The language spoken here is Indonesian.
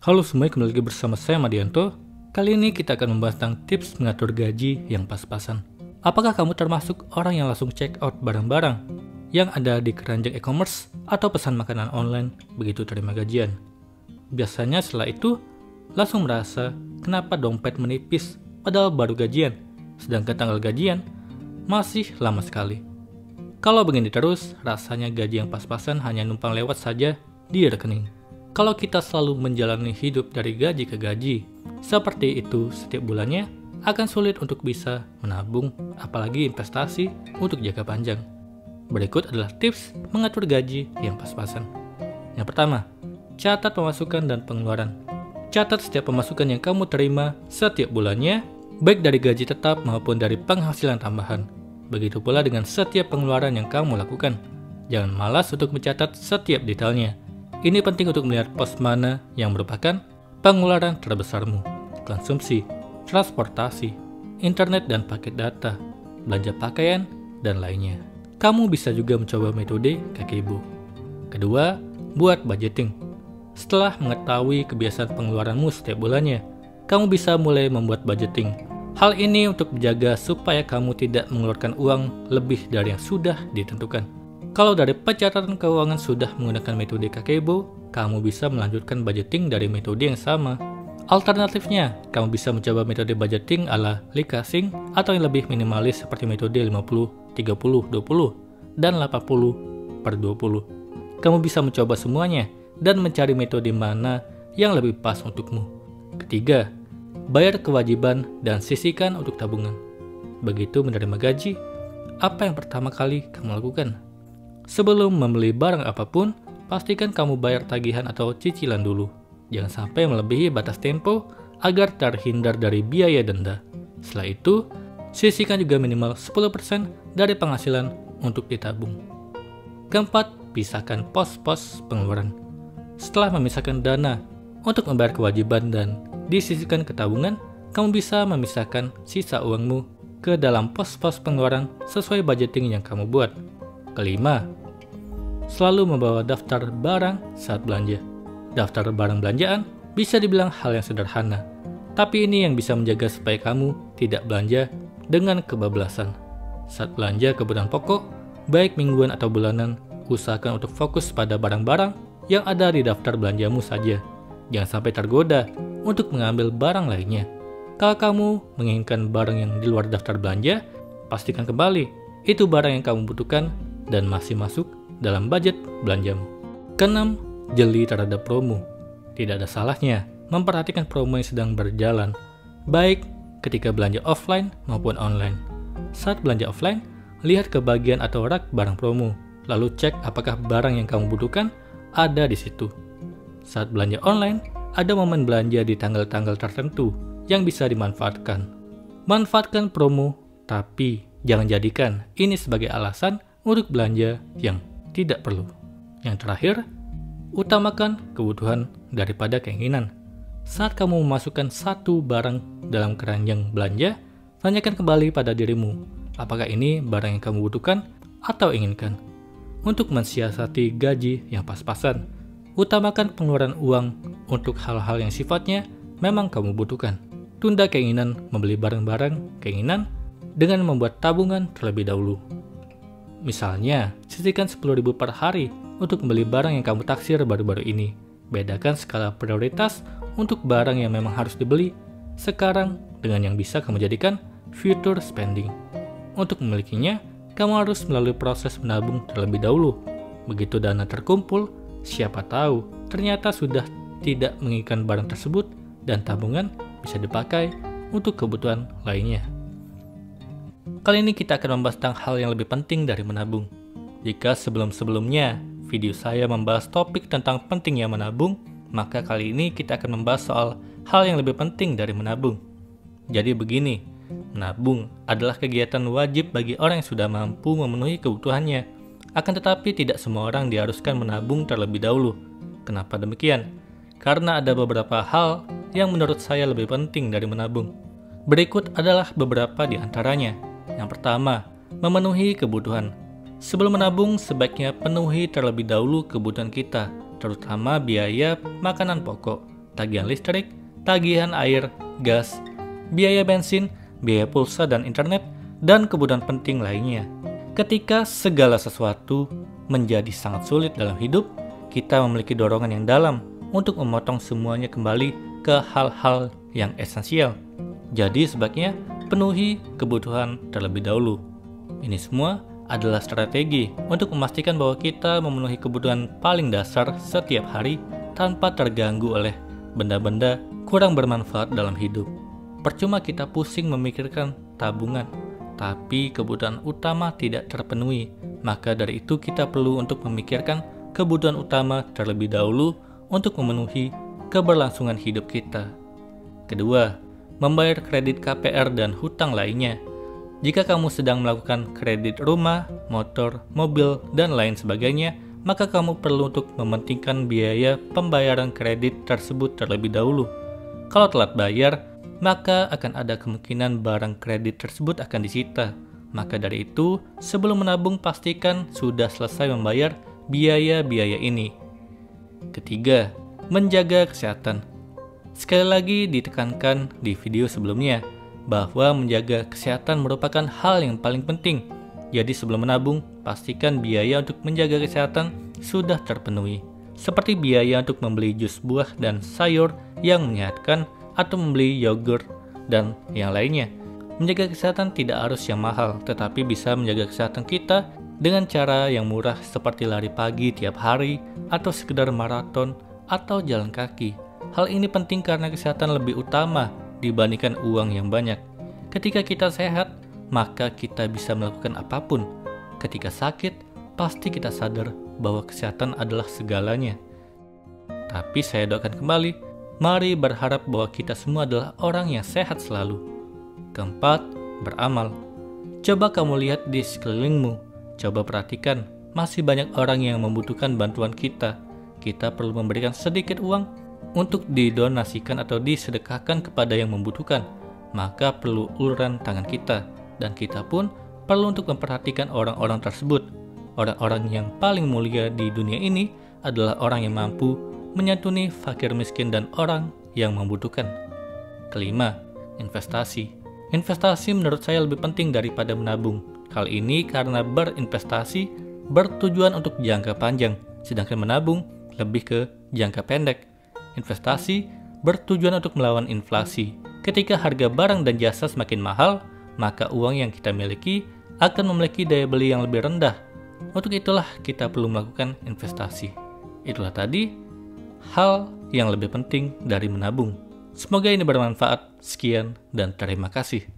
Halo semua, kembali lagi bersama saya Madianto. Kali ini kita akan membahas tentang tips mengatur gaji yang pas-pasan. Apakah kamu termasuk orang yang langsung check out barang-barang yang ada di keranjang e-commerce atau pesan makanan online begitu terima gajian? Biasanya setelah itu langsung merasa kenapa dompet menipis padahal baru gajian, sedangkan tanggal gajian masih lama sekali. Kalau begini terus, rasanya gaji yang pas-pasan hanya numpang lewat saja di rekening. Kalau kita selalu menjalani hidup dari gaji ke gaji, seperti itu setiap bulannya, akan sulit untuk bisa menabung, apalagi investasi untuk jangka panjang. Berikut adalah tips mengatur gaji yang pas-pasan. Yang pertama, catat pemasukan dan pengeluaran. Catat setiap pemasukan yang kamu terima setiap bulannya, baik dari gaji tetap maupun dari penghasilan tambahan. Begitu pula dengan setiap pengeluaran yang kamu lakukan. Jangan malas untuk mencatat setiap detailnya. Ini penting untuk melihat pos mana yang merupakan pengeluaran terbesarmu. Konsumsi, transportasi, internet dan paket data, belanja pakaian, dan lainnya. Kamu bisa juga mencoba metode Kakeibo. Kedua, buat budgeting. Setelah mengetahui kebiasaan pengeluaranmu setiap bulannya, kamu bisa mulai membuat budgeting. Hal ini untuk menjaga supaya kamu tidak mengeluarkan uang lebih dari yang sudah ditentukan. Kalau dari pencatatan keuangan sudah menggunakan metode Kakeibo, kamu bisa melanjutkan budgeting dari metode yang sama. Alternatifnya, kamu bisa mencoba metode budgeting ala Lee Ka-shing atau yang lebih minimalis seperti metode 50-30-20 dan 80/20. Kamu bisa mencoba semuanya dan mencari metode mana yang lebih pas untukmu. Ketiga, bayar kewajiban dan sisihkan untuk tabungan. Begitu menerima gaji, apa yang pertama kali kamu lakukan? Sebelum membeli barang apapun, pastikan kamu bayar tagihan atau cicilan dulu. Jangan sampai melebihi batas tempo agar terhindar dari biaya denda. Setelah itu, sisihkan juga minimal 10% dari penghasilan untuk ditabung. Keempat, pisahkan pos-pos pengeluaran. Setelah memisahkan dana untuk membayar kewajiban dan disisihkan ke tabungan, kamu bisa memisahkan sisa uangmu ke dalam pos-pos pengeluaran sesuai budgeting yang kamu buat. Kelima, selalu membawa daftar barang saat belanja. Daftar barang belanjaan bisa dibilang hal yang sederhana, tapi ini yang bisa menjaga supaya kamu tidak belanja dengan kebablasan. Saat belanja kebutuhan pokok, baik mingguan atau bulanan, usahakan untuk fokus pada barang-barang yang ada di daftar belanjamu saja. Jangan sampai tergoda untuk mengambil barang lainnya. Kalau kamu menginginkan barang yang di luar daftar belanja, pastikan kembali itu barang yang kamu butuhkan dan masih masuk dalam budget belanjamu. Keenam, jeli terhadap promo. Tidak ada salahnya memperhatikan promo yang sedang berjalan, baik ketika belanja offline maupun online. Saat belanja offline, lihat ke bagian atau rak barang promo, lalu cek apakah barang yang kamu butuhkan ada di situ. Saat belanja online, ada momen belanja di tanggal-tanggal tertentu yang bisa dimanfaatkan. Manfaatkan promo, tapi jangan jadikan ini sebagai alasan untuk belanja yang tidak perlu. Yang terakhir, utamakan kebutuhan daripada keinginan. Saat kamu memasukkan satu barang dalam keranjang belanja, tanyakan kembali pada dirimu, apakah ini barang yang kamu butuhkan atau inginkan. Untuk mensiasati gaji yang pas-pasan, utamakan pengeluaran uang untuk hal-hal yang sifatnya memang kamu butuhkan. Tunda keinginan membeli barang-barang keinginan dengan membuat tabungan terlebih dahulu. Misalnya, sisihkan 10.000 per hari untuk membeli barang yang kamu taksir baru-baru ini. Bedakan skala prioritas untuk barang yang memang harus dibeli sekarang dengan yang bisa kamu jadikan future spending. Untuk memilikinya, kamu harus melalui proses menabung terlebih dahulu. Begitu dana terkumpul, siapa tahu ternyata sudah tidak menginginkan barang tersebut dan tabungan bisa dipakai untuk kebutuhan lainnya. Kali ini kita akan membahas tentang hal yang lebih penting dari menabung. Jika sebelum-sebelumnya video saya membahas topik tentang pentingnya menabung, maka kali ini kita akan membahas soal hal yang lebih penting dari menabung. Jadi begini, menabung adalah kegiatan wajib bagi orang yang sudah mampu memenuhi kebutuhannya. Akan tetapi tidak semua orang diharuskan menabung terlebih dahulu. Kenapa demikian? Karena ada beberapa hal yang menurut saya lebih penting dari menabung. Berikut adalah beberapa di antaranya. Yang pertama, memenuhi kebutuhan. Sebelum menabung, sebaiknya penuhi terlebih dahulu kebutuhan kita, terutama biaya makanan pokok. tagihan listrik, tagihan air, gas, biaya bensin, biaya pulsa dan internet, dan kebutuhan penting lainnya. Ketika segala sesuatu menjadi sangat sulit dalam hidup, kita memiliki dorongan yang dalam untuk memotong semuanya kembali ke hal-hal yang esensial. Jadi sebaiknya penuhi kebutuhan terlebih dahulu. Ini semua adalah strategi untuk memastikan bahwa kita memenuhi kebutuhan paling dasar setiap hari tanpa terganggu oleh benda-benda kurang bermanfaat dalam hidup. Percuma kita pusing memikirkan tabungan, tapi kebutuhan utama tidak terpenuhi. Maka dari itu kita perlu untuk memikirkan kebutuhan utama terlebih dahulu untuk memenuhi keberlangsungan hidup kita. Kedua, membayar kredit KPR dan hutang lainnya. Jika kamu sedang melakukan kredit rumah, motor, mobil, dan lain sebagainya, maka kamu perlu untuk mementingkan biaya pembayaran kredit tersebut terlebih dahulu. Kalau telat bayar, maka akan ada kemungkinan barang kredit tersebut akan disita. Maka dari itu, sebelum menabung pastikan sudah selesai membayar biaya-biaya ini. Ketiga, menjaga kesehatan. Sekali lagi ditekankan di video sebelumnya bahwa menjaga kesehatan merupakan hal yang paling penting. Jadi sebelum menabung, pastikan biaya untuk menjaga kesehatan sudah terpenuhi. Seperti biaya untuk membeli jus buah dan sayur yang menyehatkan atau membeli yogurt dan yang lainnya. Menjaga kesehatan tidak harus yang mahal, tetapi bisa menjaga kesehatan kita dengan cara yang murah seperti lari pagi tiap hari atau sekedar maraton atau jalan kaki. Hal ini penting karena kesehatan lebih utama dibandingkan uang yang banyak. Ketika kita sehat, maka kita bisa melakukan apapun. Ketika sakit, pasti kita sadar bahwa kesehatan adalah segalanya. Tapi saya doakan kembali, mari berharap bahwa kita semua adalah orang yang sehat selalu. Keempat, beramal. Coba kamu lihat di sekelilingmu. Coba perhatikan, masih banyak orang yang membutuhkan bantuan kita. Kita perlu memberikan sedikit uang untuk didonasikan atau disedekahkan kepada yang membutuhkan. Maka perlu uluran tangan kita. Dan kita pun perlu untuk memperhatikan orang-orang tersebut. Orang-orang yang paling mulia di dunia ini adalah orang yang mampu menyantuni fakir miskin dan orang yang membutuhkan. Kelima, investasi. Investasi menurut saya lebih penting daripada menabung. Hal ini karena berinvestasi bertujuan untuk jangka panjang, sedangkan menabung lebih ke jangka pendek. Investasi bertujuan untuk melawan inflasi. Ketika harga barang dan jasa semakin mahal, maka uang yang kita miliki akan memiliki daya beli yang lebih rendah. Untuk itulah kita perlu melakukan investasi. Itulah tadi hal yang lebih penting dari menabung. Semoga ini bermanfaat. Sekian dan terima kasih.